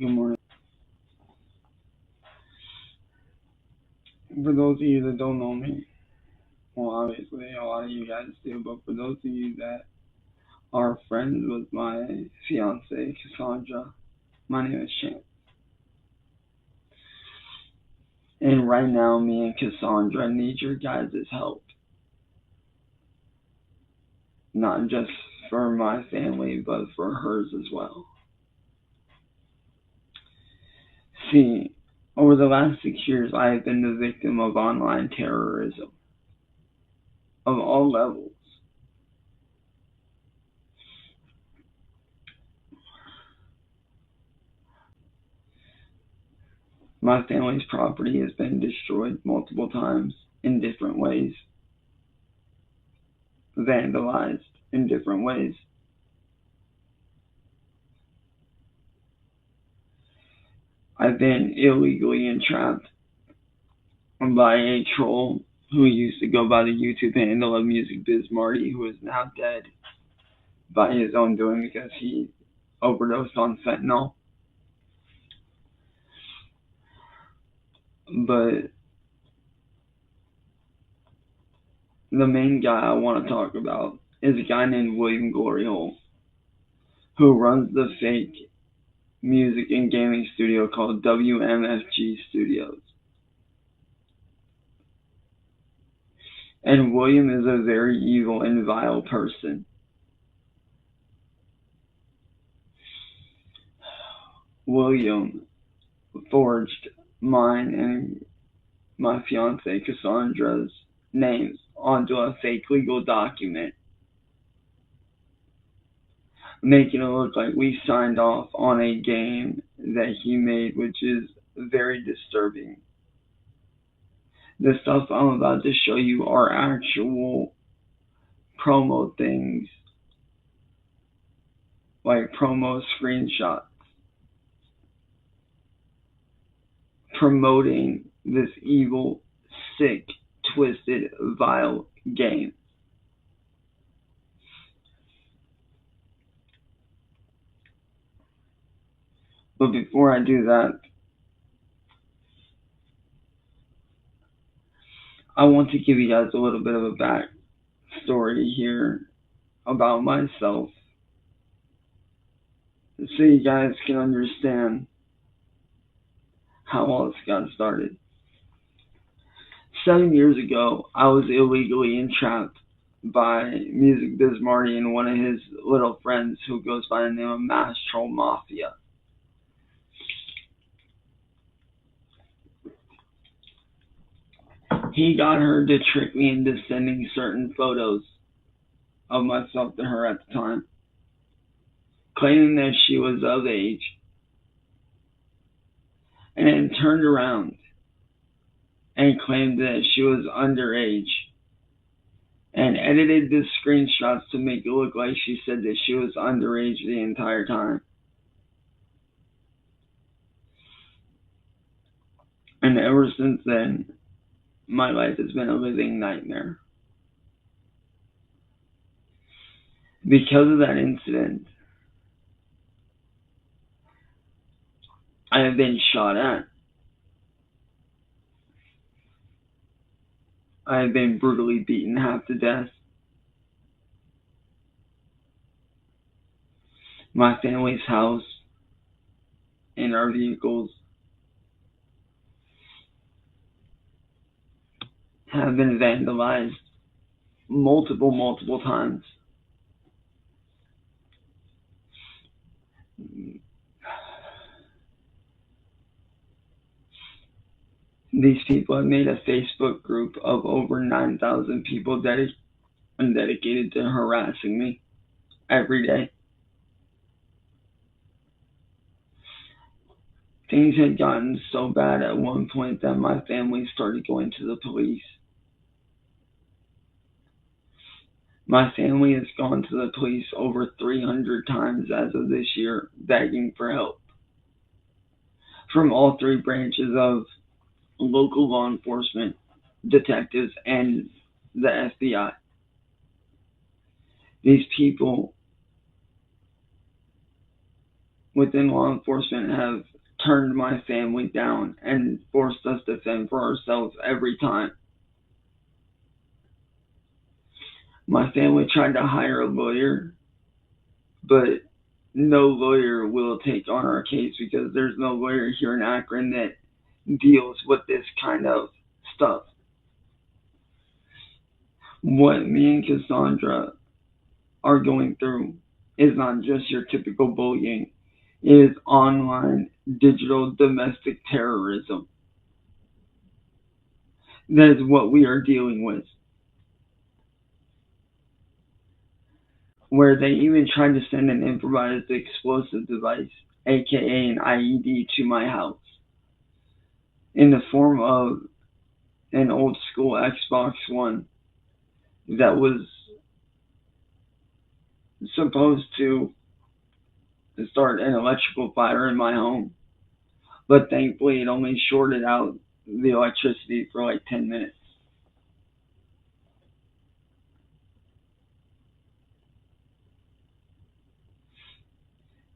Good morning. For those of you that don't know me, well, obviously a lot of you guys do, but for those of you that are friends with my fiance, Cassandra, my name is Chance. And right now, me and Cassandra need your guys' help. Not just for my family, but for hers as well. See, over the last 6 years, I have been the victim of online terrorism of all levels. My family's property has been destroyed multiple times in different ways, vandalized in different ways. I've been illegally entrapped by a troll who used to go by the YouTube handle of Music Biz Marty, who is now dead by his own doing because he overdosed on fentanyl. But the main guy I want to talk about is a guy named William Gloryhole, who runs the fake music and gaming studio called WMFG Studios. And William is a very evil and vile person. William forged mine and my fiance Cassandra's names onto a fake legal document, making it look like we signed off on a game that he made, which is very disturbing. The stuff I'm about to show you are actual promo things, like promo screenshots, promoting this evil, sick, twisted, vile game. But before I do that, I want to give you guys a little bit of a backstory here about myself, so you guys can understand how all this got started. 7 years ago, I was illegally entrapped by Music Biz Marty and one of his little friends who goes by the name of Mass Troll Mafia. He got her to trick me into sending certain photos of myself to her at the time, claiming that she was of age, and then turned around and claimed that she was underage, and edited the screenshots to make it look like she said that she was underage the entire time. And ever since then, my life has been a living nightmare. Because of that incident, I have been shot at. I have been brutally beaten half to death. My family's house and our vehicles have been vandalized multiple times. These people have made a Facebook group of over 9,000 people dedicated to harassing me every day. Things had gotten so bad at one point that my family started going to the police. My family has gone to the police over 300 times as of this year, begging for help from all three branches of local law enforcement, detectives, and the FBI. These people within law enforcement have turned my family down and forced us to fend for ourselves every time. My family tried to hire a lawyer, but no lawyer will take on our case because there's no lawyer here in Akron that deals with this kind of stuff. What me and Cassandra are going through is not just your typical bullying. It is online, digital, domestic terrorism. That is what we are dealing with. Where they even tried to send an improvised explosive device, aka an IED, to my house in the form of an old school Xbox One that was supposed to start an electrical fire in my home. But thankfully, it only shorted out the electricity for like 10 minutes.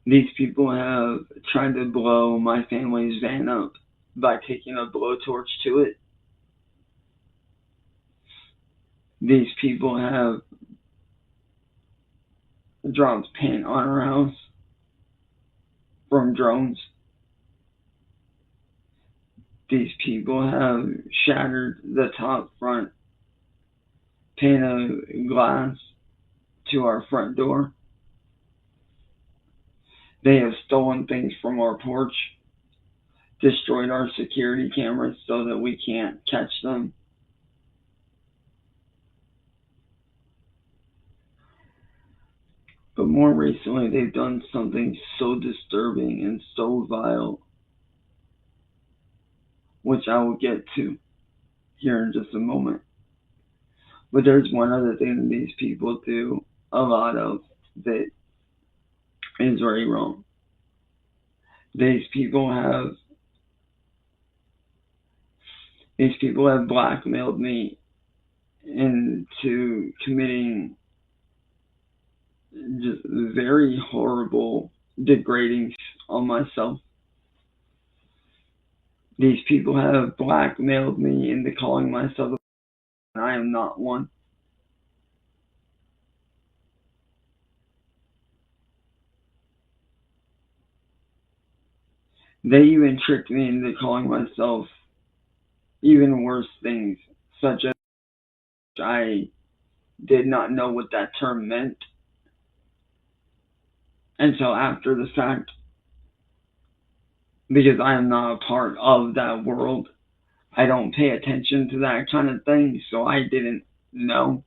These people have tried to blow my family's van up by taking a blowtorch to it. These people have dropped paint on our house from drones. These people have shattered the top front pane of glass to our front door. They have stolen things from our porch, destroyed our security cameras so that we can't catch them. But more recently, they've done something so disturbing and so vile, which I will get to here in just a moment. But there's one other thing that these people do a lot of that is very wrong. These people have blackmailed me into committing just very horrible, degrading on myself. These people have blackmailed me into calling myself and I am not one. They even tricked me into calling myself even worse things, such as I did not know what that term meant until after the fact, because I am not a part of that world. I don't pay attention to that kind of thing, so I didn't know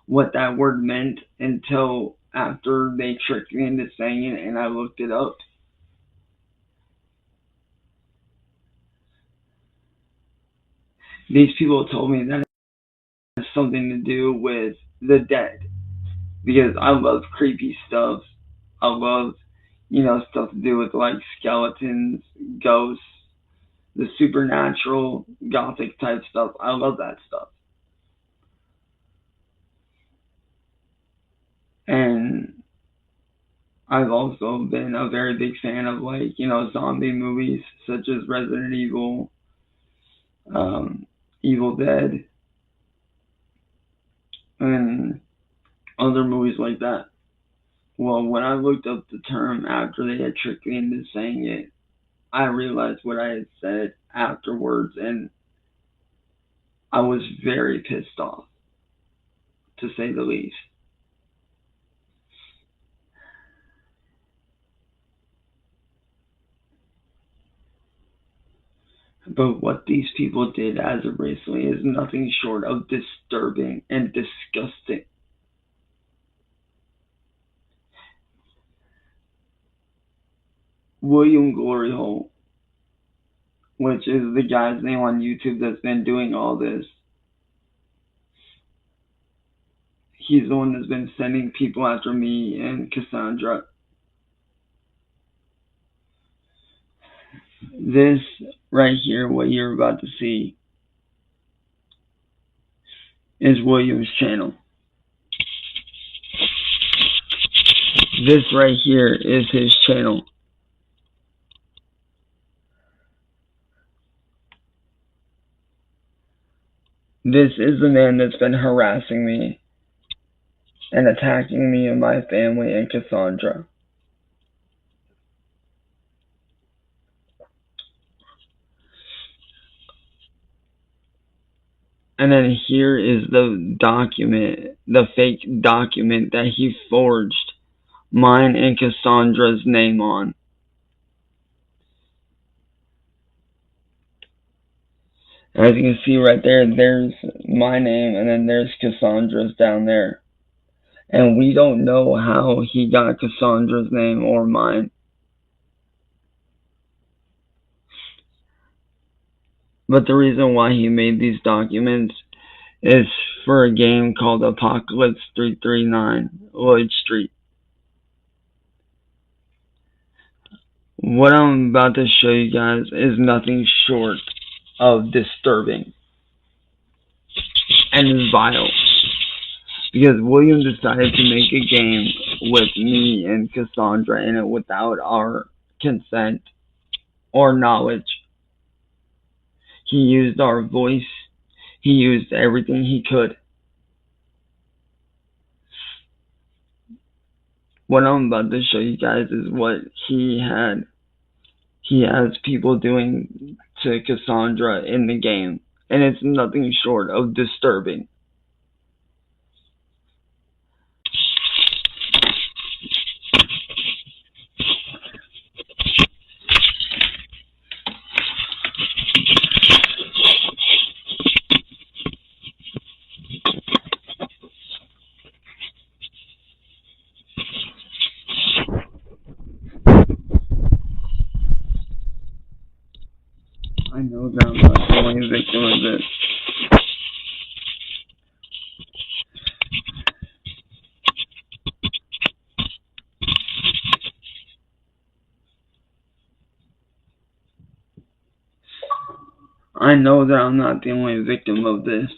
what that word meant until after they tricked me into saying it and I looked it up. These people told me that it has something to do with the dead, because I love creepy stuff. I love, stuff to do with like skeletons, ghosts, the supernatural, gothic type stuff. I love that stuff. And I've also been a very big fan of like, zombie movies such as Resident Evil, um, Evil Dead, and other movies like that. Well, when I looked up the term after they had tricked me into saying it, I realized what I had said afterwards, and I was very pissed off, to say the least. But what these people did as of recently is nothing short of disturbing and disgusting. William Glory Hole, which is the guy's name on YouTube that's been doing all this, he's the one that's been sending people after me and Cassandra. This right here, what you're about to see, is William's channel. This right here is his channel. This is the man that's been harassing me and attacking me and my family and Cassandra. And then here is the document, the fake document that he forged mine and Cassandra's name on. As you can see right there, there's my name and then there's Cassandra's down there. And we don't know how he got Cassandra's name or mine. But the reason why he made these documents is for a game called Apocalypse 339, Lloyd Street. What I'm about to show you guys is nothing short of disturbing and vile. Because William decided to make a game with me and Cassandra in it without our consent or knowledge. He used our voice. He used everything he could. What I'm about to show you guys is what he has people doing to Cassandra in the game. And it's nothing short of disturbing. I know that I'm not the only victim of this. I know that I'm not the only victim of this.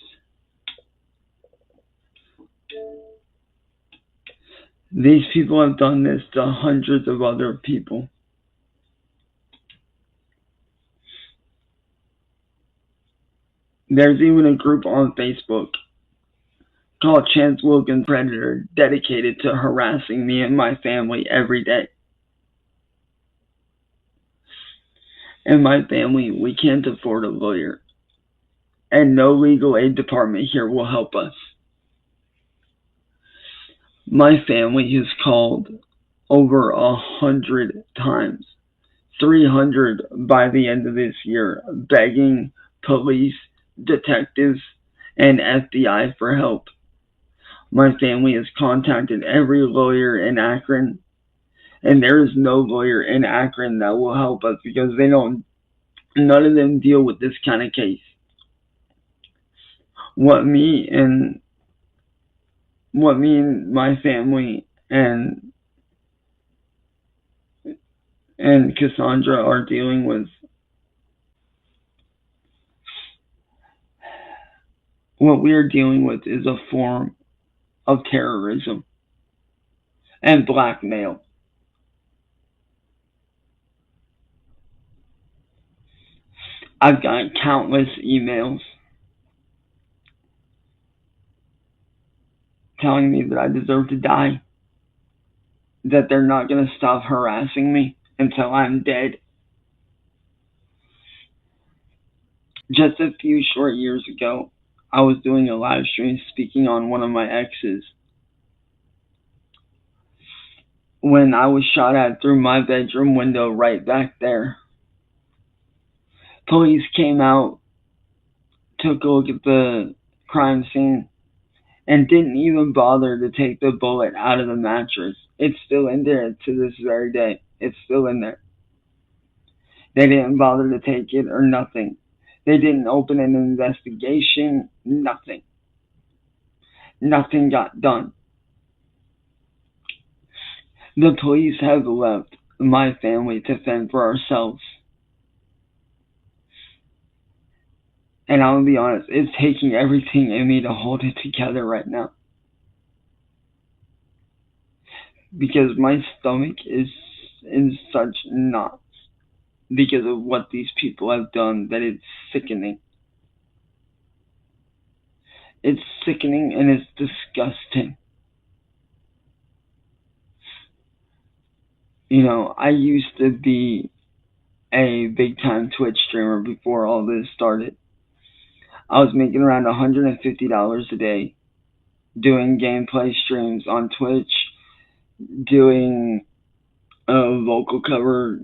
These people have done this to hundreds of other people. There's even a group on Facebook called Chancewilkins Predator dedicated to harassing me and my family every day. And my family, we can't afford a lawyer. And no legal aid department here will help us. My family has called over 100 times, 300 by the end of this year, begging police, detectives, and FBI for help. My family has contacted every lawyer in Akron, and there is no lawyer in Akron that will help us because none of them deal with this kind of case. What me and my family and Cassandra are dealing with, what we are dealing with is a form of terrorism and blackmail. I've got countless emails telling me that I deserve to die, that they're not going to stop harassing me until I'm dead. Just a few short years ago, I was doing a live stream speaking on one of my exes when I was shot at through my bedroom window right back there. Police came out, took a look at the crime scene, and didn't even bother to take the bullet out of the mattress. It's still in there to this very day. It's still in there. They didn't bother to take it or nothing. They didn't open an investigation, nothing. Nothing got done. The police have left my family to fend for ourselves. And I'll be honest, it's taking everything in me to hold it together right now. Because my stomach is in such knots because of what these people have done that it's sickening. It's sickening and it's disgusting. You know, I used to be a big time Twitch streamer before all this started. I was making around $150 a day doing gameplay streams on Twitch, doing vocal cover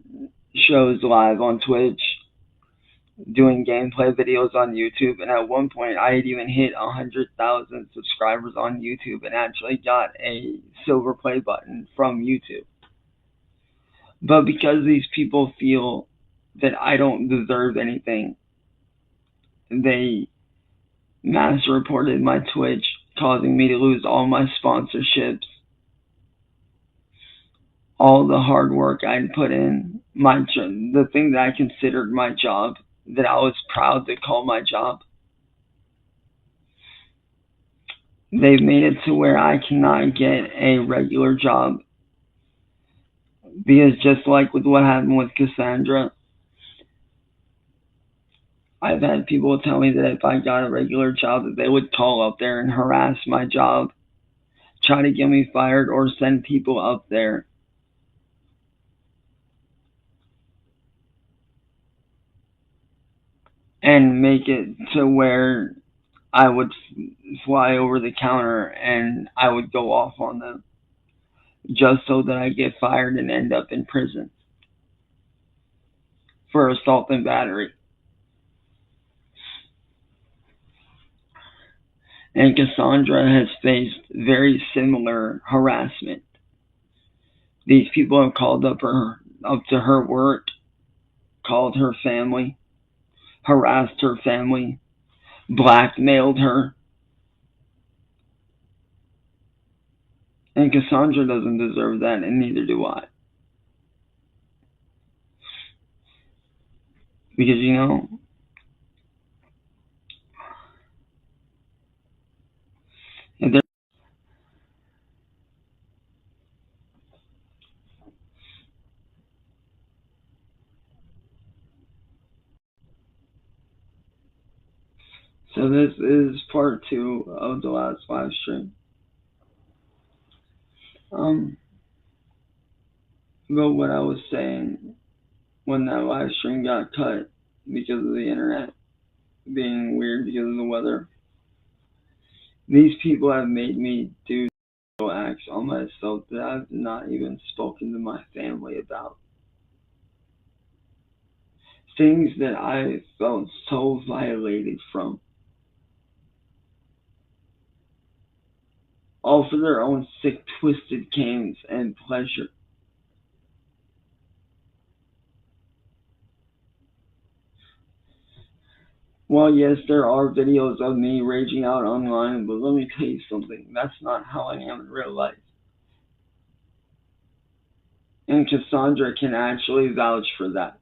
shows live on Twitch, doing gameplay videos on YouTube, and at one point I had even hit 100,000 subscribers on YouTube and actually got a silver play button from YouTube. But because these people feel that I don't deserve anything, they mass reported my Twitch, causing me to lose all my sponsorships, all the hard work I'd put in, the thing that I considered my job, that I was proud to call my job. They've made it to where I cannot get a regular job because, just like with what happened with Cassandra, I've had people tell me that if I got a regular job that they would call up there and harass my job, try to get me fired, or send people up there. And make it to where I would fly over the counter and I would go off on them just so that I get fired and end up in prison for assault and battery. And Cassandra has faced very similar harassment. These people have called up to her work, called her family, harassed her family, blackmailed her. And Cassandra doesn't deserve that, and neither do I. Because, you know, if there So this is part 2 of the last live stream. But what I was saying when that live stream got cut because of the internet being weird because of the weather, these people have made me do acts on myself that I've not even spoken to my family about. Things that I felt so violated from. All for their own sick, twisted games and pleasure. Well, yes, there are videos of me raging out online, but let me tell you something. That's not how I am in real life. And Cassandra can actually vouch for that.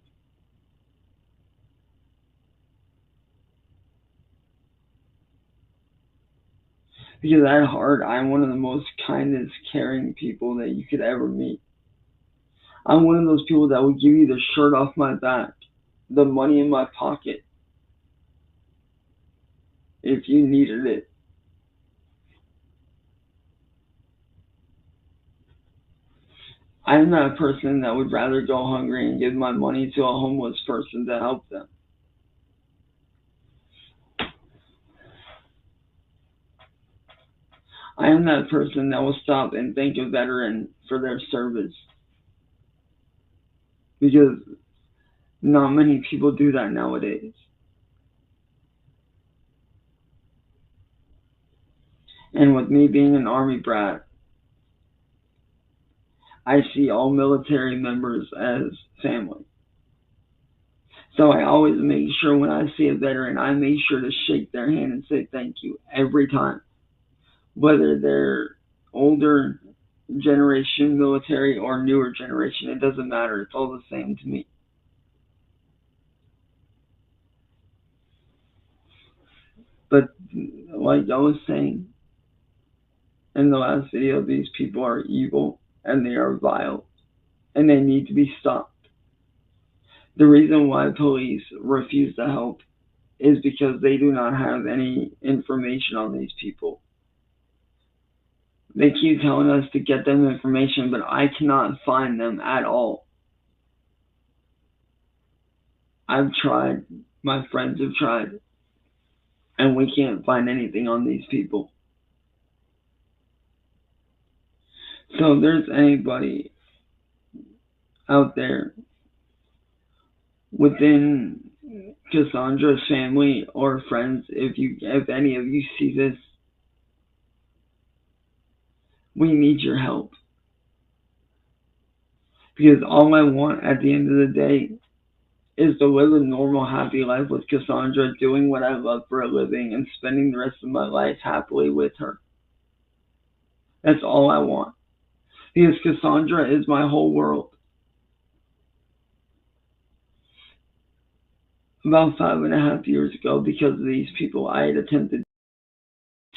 Because at heart, I'm one of the most kindest, caring people that you could ever meet. I'm one of those people that would give you the shirt off my back, the money in my pocket, if you needed it. I'm that person that would rather go hungry and give my money to a homeless person to help them. I am that person that will stop and thank a veteran for their service. Because not many people do that nowadays. And with me being an Army brat, I see all military members as family. So I always make sure when I see a veteran, I make sure to shake their hand and say thank you every time. Whether they're older generation military or newer generation, it doesn't matter. It's all the same to me. But like I was saying in the last video, these people are evil and they are vile and they need to be stopped. The reason why police refuse to help is because they do not have any information on these people. They keep telling us to get them information, but I cannot find them at all. I've tried, my friends have tried, and we can't find anything on these people. So if there's anybody out there within Cassandra's family or friends, if any of you see this, we need your help. Because all I want at the end of the day is to live a normal, happy life with Cassandra, doing what I love for a living, and spending the rest of my life happily with her. That's all I want. Because Cassandra is my whole world. About 5.5 years ago, because of these people, I had attempted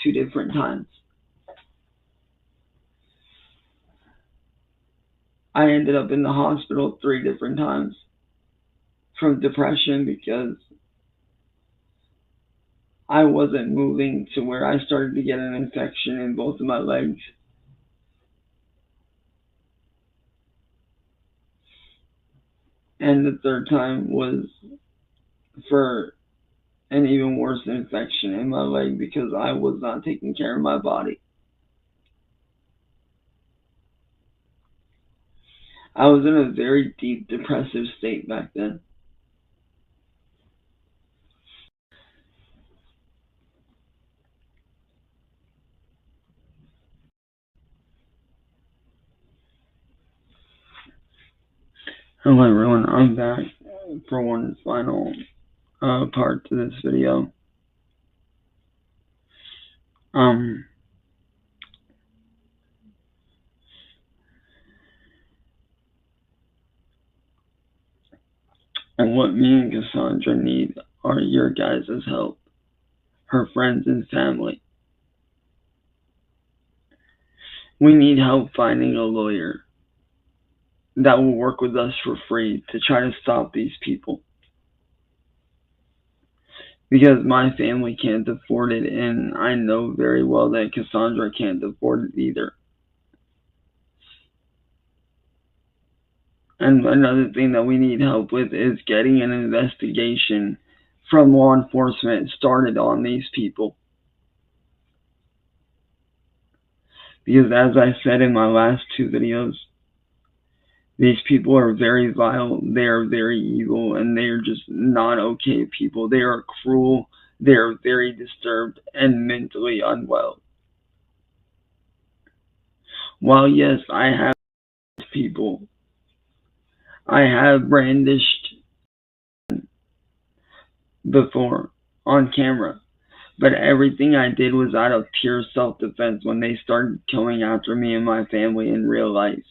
2 different times. I ended up in the hospital 3 different times from depression because I wasn't moving to where I started to get an infection in both of my legs. And the 3rd time was for an even worse infection in my leg because I was not taking care of my body. I was in a very deep depressive state back then. Hello everyone, I'm back for one final part to this video. And what me and Cassandra need are your guys' help, her friends and family. We need help finding a lawyer that will work with us for free to try to stop these people. Because my family can't afford it, and I know very well that Cassandra can't afford it either. And another thing that we need help with is getting an investigation from law enforcement started on these people. Because as I said in my last 2 videos, these people are very vile, they are very evil, and they are just not okay people. They are cruel, they are very disturbed, and mentally unwell. While yes, I have people, I have brandished before on camera, but everything I did was out of pure self-defense when they started coming after me and my family in real life.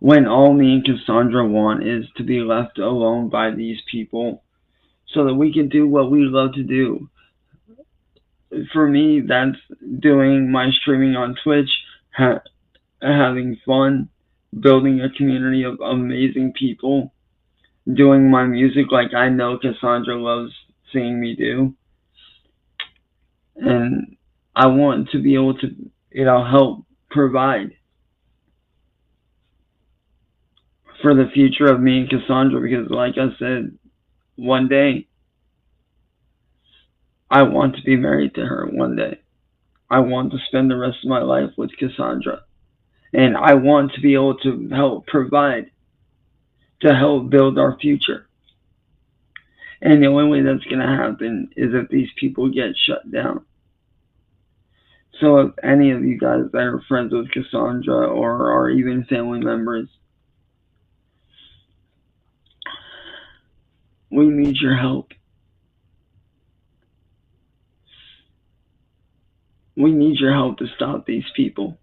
When all me and Cassandra want is to be left alone by these people so that we can do what we love to do. For me, that's doing my streaming on Twitch, having fun, building a community of amazing people, doing my music like I know Cassandra loves seeing me do. And I want to be able to, help provide for the future of me and Cassandra, because like I said, one day I want to be married to her one day. I want to spend the rest of my life with Cassandra. And I want to be able to help provide, to help build our future. And the only way that's going to happen is if these people get shut down. So if any of you guys that are friends with Cassandra or are even family members, we need your help. We need your help to stop these people.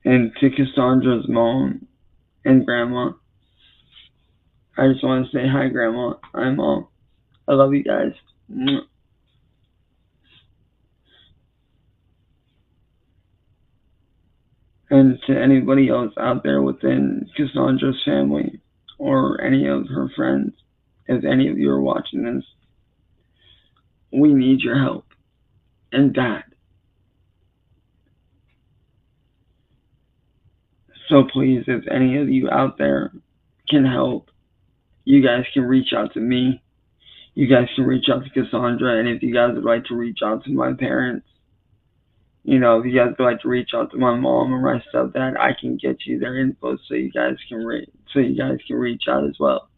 And to Cassandra's mom and grandma, I just want to say hi, Grandma. Hi, Mom. I love you guys. And to anybody else out there within Cassandra's family or any of her friends, if any of you are watching this, we need your help. And Dad. So please, if any of you out there can help, you guys can reach out to me. You guys can reach out to Cassandra. And if you guys would like to reach out to my parents, if you guys would like to reach out to my mom or my stepdad, I can get you their info so you guys can reach out as well.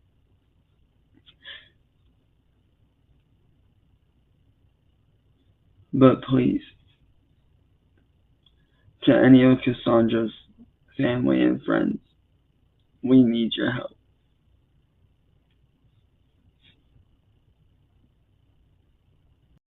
But please, to any of Cassandra's family and friends, we need your help.